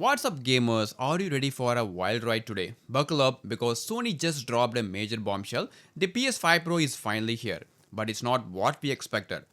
What's up gamers, are you ready for a wild ride today? Buckle up because Sony just dropped a major bombshell. The PS5 Pro is finally here, but it's not what we expected.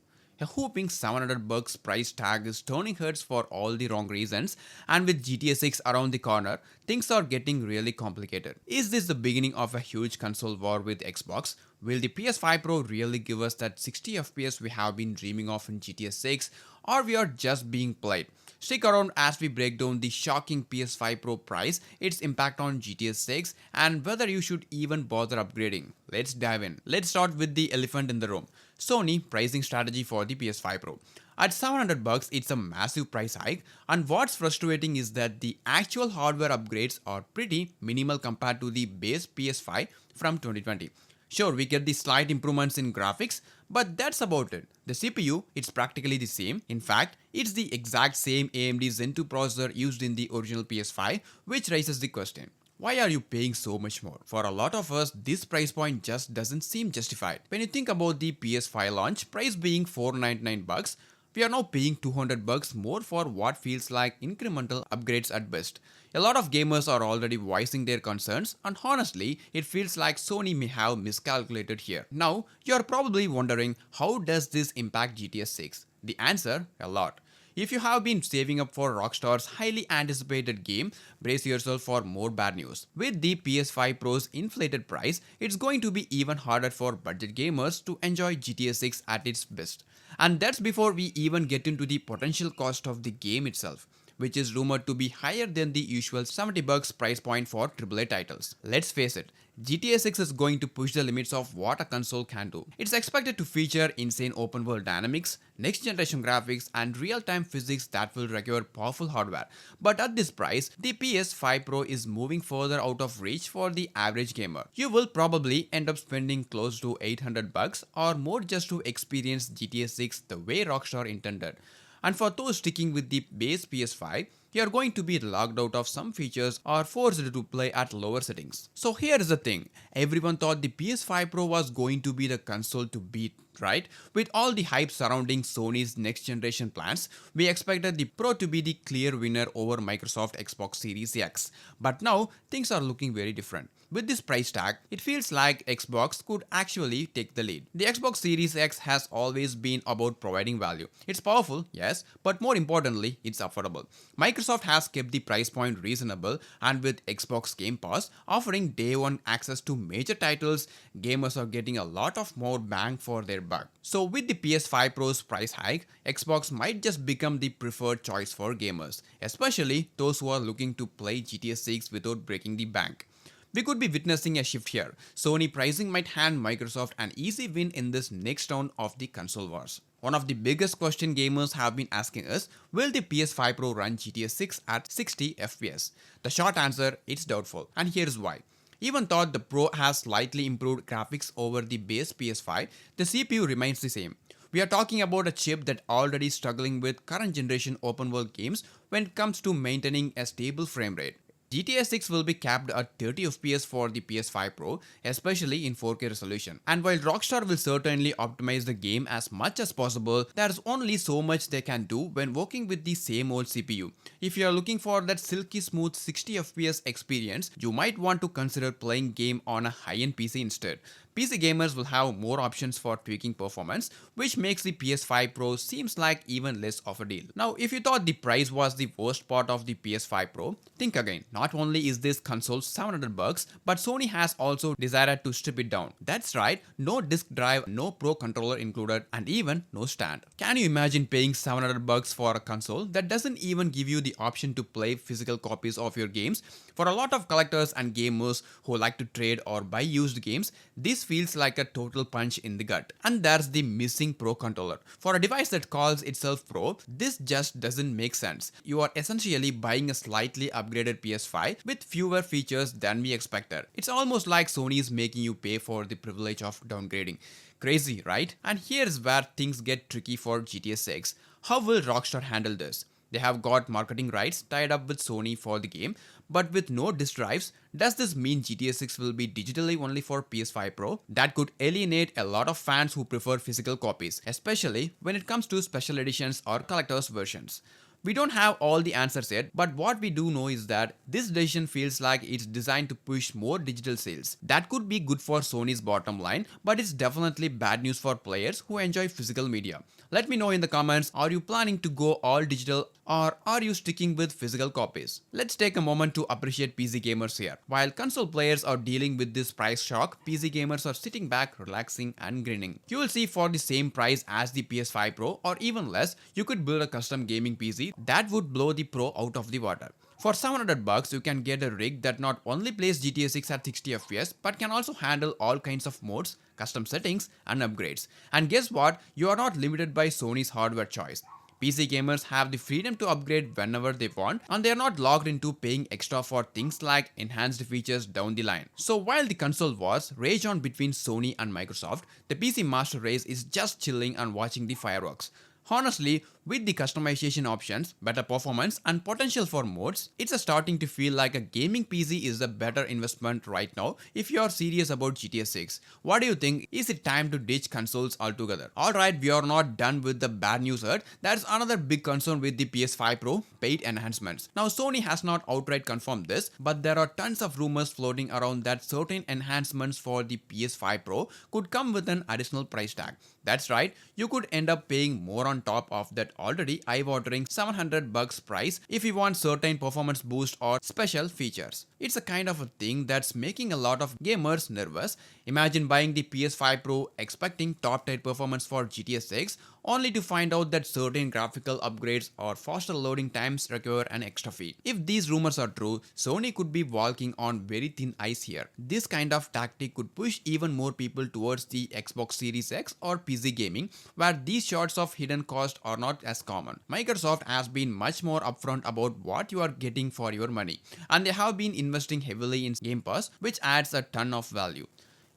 A whopping $700 price tag is turning heads for all the wrong reasons, and with GTA 6 around the corner, things are getting really complicated. Is this the beginning of a huge console war with Xbox? Will the PS5 Pro really give us that 60 FPS we have been dreaming of in GTA 6, or we are just being played? Stick around as we break down the shocking PS5 Pro price, its impact on GTA 6, and whether you should even bother upgrading. Let's dive in. Let's start with the elephant in the room. Sony pricing strategy for the PS5 Pro. At $700, it's a massive price hike, and what's frustrating is that the actual hardware upgrades are pretty minimal compared to the base PS5 from 2020. Sure, we get the slight improvements in graphics, but that's about it. The CPU, it's practically the same. In fact, it's the exact same AMD Zen 2 processor used in the original PS5, which raises the question. Why are you paying so much more? For a lot of us, this price point just doesn't seem justified. When you think about the PS5 launch price being $499, we are now paying $200 more for what feels like incremental upgrades at best. A lot of gamers are already voicing their concerns, and honestly, it feels like Sony may have miscalculated here. Now, you're probably wondering, how does this impact GTA 6? The answer, a lot. If you have been saving up for Rockstar's highly anticipated game, brace yourself for more bad news. With the PS5 Pro's inflated price, it's going to be even harder for budget gamers to enjoy GTA 6 at its best. And that's before we even get into the potential cost of the game itself, which is rumored to be higher than the usual $70 price point for AAA titles. Let's face it, GTA 6 is going to push the limits of what a console can do. It's expected to feature insane open world dynamics, next generation graphics, and real time physics that will require powerful hardware. But at this price, the PS5 Pro is moving further out of reach for the average gamer. You will probably end up spending close to $800 or more just to experience GTA 6 the way Rockstar intended. And for those sticking with the base PS5, you are going to be locked out of some features or forced to play at lower settings. So here is the thing, everyone thought the PS5 Pro was going to be the console to beat, right? With all the hype surrounding Sony's next generation plans, we expected the Pro to be the clear winner over Microsoft Xbox Series X. But now, things are looking very different. With this price tag, it feels like Xbox could actually take the lead. The Xbox Series X has always been about providing value. It's powerful, yes, but more importantly, it's affordable. Microsoft has kept the price point reasonable, and with Xbox Game Pass offering day one access to major titles, gamers are getting a lot of more bang for their buck. So with the PS5 Pro's price hike, Xbox might just become the preferred choice for gamers, especially those who are looking to play GTA 6 without breaking the bank. We could be witnessing a shift here. Sony pricing might hand Microsoft an easy win in this next round of the console wars. One of the biggest question gamers have been asking is, will the PS5 Pro run GTA 6 at 60 FPS? The short answer, it's doubtful, and here's why. Even though the Pro has slightly improved graphics over the base PS5, the CPU remains the same. We are talking about a chip that already struggling with current generation open world games when it comes to maintaining a stable frame rate. GTA 6 will be capped at 30 FPS for the PS5 Pro, especially in 4K resolution. And while Rockstar will certainly optimize the game as much as possible, there's only so much they can do when working with the same old CPU. If you are looking for that silky smooth 60 FPS experience, you might want to consider playing game on a high-end PC instead. PC gamers will have more options for tweaking performance, which makes the PS5 Pro seems like even less of a deal. Now, if you thought the price was the worst part of the PS5 Pro, think again. Not only is this console $700, but Sony has also decided to strip it down. That's right, no disk drive, no Pro controller included, and even no stand. Can you imagine paying $700 for a console that doesn't even give you the option to play physical copies of your games? For a lot of collectors and gamers who like to trade or buy used games, this feels like a total punch in the gut. And there's the missing Pro controller. For a device that calls itself Pro, this just doesn't make sense. You are essentially buying a slightly upgraded PS5 with fewer features than we expected. It's almost like Sony is making you pay for the privilege of downgrading. Crazy, right? And here's where things get tricky for GTA 6. How will Rockstar handle this? They have got marketing rights tied up with Sony for the game, but with no disk drives, does this mean GTA 6 will be digitally only for PS5 Pro? That could alienate a lot of fans who prefer physical copies, especially when it comes to special editions or collector's versions. We don't have all the answers yet, but what we do know is that this decision feels like it's designed to push more digital sales. That could be good for Sony's bottom line, but it's definitely bad news for players who enjoy physical media. Let me know in the comments, are you planning to go all digital or are you sticking with physical copies? Let's take a moment to appreciate PC gamers here. While console players are dealing with this price shock, PC gamers are sitting back, relaxing and grinning. You will see for the same price as the PS5 Pro or even less, you could build a custom gaming PC that would blow the Pro out of the water. For $700, you can get a rig that not only plays GTA 6 at 60 FPS but can also handle all kinds of modes, custom settings, and upgrades. And guess what? You are not limited by Sony's hardware choice. PC gamers have the freedom to upgrade whenever they want, and they are not locked into paying extra for things like enhanced features down the line. So while the console wars rage on between Sony and Microsoft, the PC master race is just chilling and watching the fireworks. Honestly, with the customization options, better performance and potential for mods, it's starting to feel like a gaming PC is a better investment right now if you are serious about GTA 6. What do you think? Is it time to ditch consoles altogether? Alright, we are not done with the bad news yet. There's another big concern with the PS5 Pro, paid enhancements. Now Sony has not outright confirmed this, but there are tons of rumors floating around that certain enhancements for the PS5 Pro could come with an additional price tag. That's right, you could end up paying more on top of that already eye-watering $700 price if you want certain performance boost or special features. It's a kind of a thing that's making a lot of gamers nervous. Imagine buying the PS5 Pro expecting top tier performance for GTA 6 only to find out that certain graphical upgrades or faster loading times require an extra fee. If these rumors are true, Sony could be walking on very thin ice here. This kind of tactic could push even more people towards the Xbox Series X or PC gaming, where these sorts of hidden costs are not as common. Microsoft has been much more upfront about what you are getting for your money, and they have been investing heavily in Game Pass, which adds a ton of value.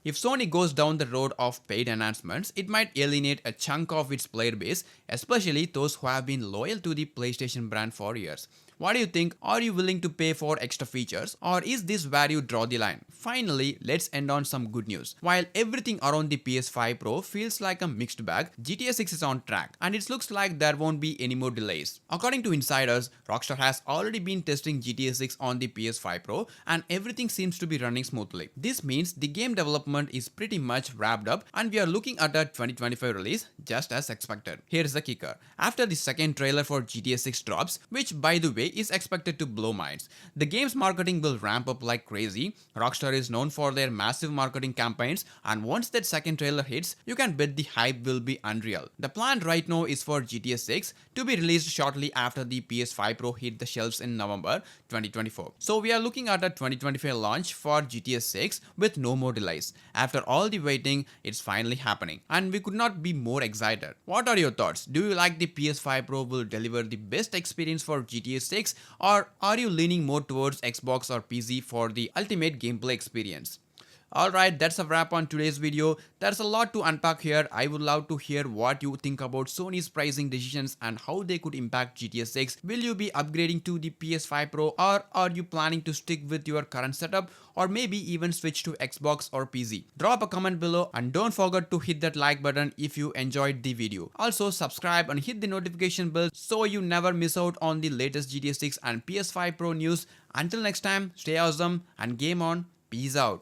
If Sony goes down the road of paid enhancements, it might alienate a chunk of its player base, especially those who have been loyal to the PlayStation brand for years. What do you think? Are you willing to pay for extra features, or is this where you draw the line? Finally, let's end on some good news. While everything around the PS5 Pro feels like a mixed bag, GTA 6 is on track, and it looks like there won't be any more delays. According to insiders, Rockstar has already been testing GTA 6 on the PS5 Pro, and everything seems to be running smoothly. This means the game development is pretty much wrapped up, and we are looking at a 2025 release just as expected. Here's the kicker. After the second trailer for GTA 6 drops, which by the way is expected to blow minds, the game's marketing will ramp up like crazy. Rockstar is known for their massive marketing campaigns, and once that second trailer hits, you can bet the hype will be unreal. The plan right now is for GTA 6 to be released shortly after the PS5 Pro hit the shelves in November 2024. So we are looking at a 2025 launch for GTA 6 with no more delays. After all the waiting, it's finally happening, and we could not be more excited. What are your thoughts? Do you like the PS5 Pro will deliver the best experience for GTA 6, or are you leaning more towards Xbox or PC for the ultimate gameplay experience? Alright, that's a wrap on today's video. There's a lot to unpack here. I would love to hear what you think about Sony's pricing decisions and how they could impact GTA 6. Will you be upgrading to the PS5 Pro, or are you planning to stick with your current setup, or maybe even switch to Xbox or PC? Drop a comment below, and don't forget to hit that like button if you enjoyed the video. Also subscribe and hit the notification bell so you never miss out on the latest GTA 6 and PS5 Pro news. Until next time, stay awesome and game on. Peace out.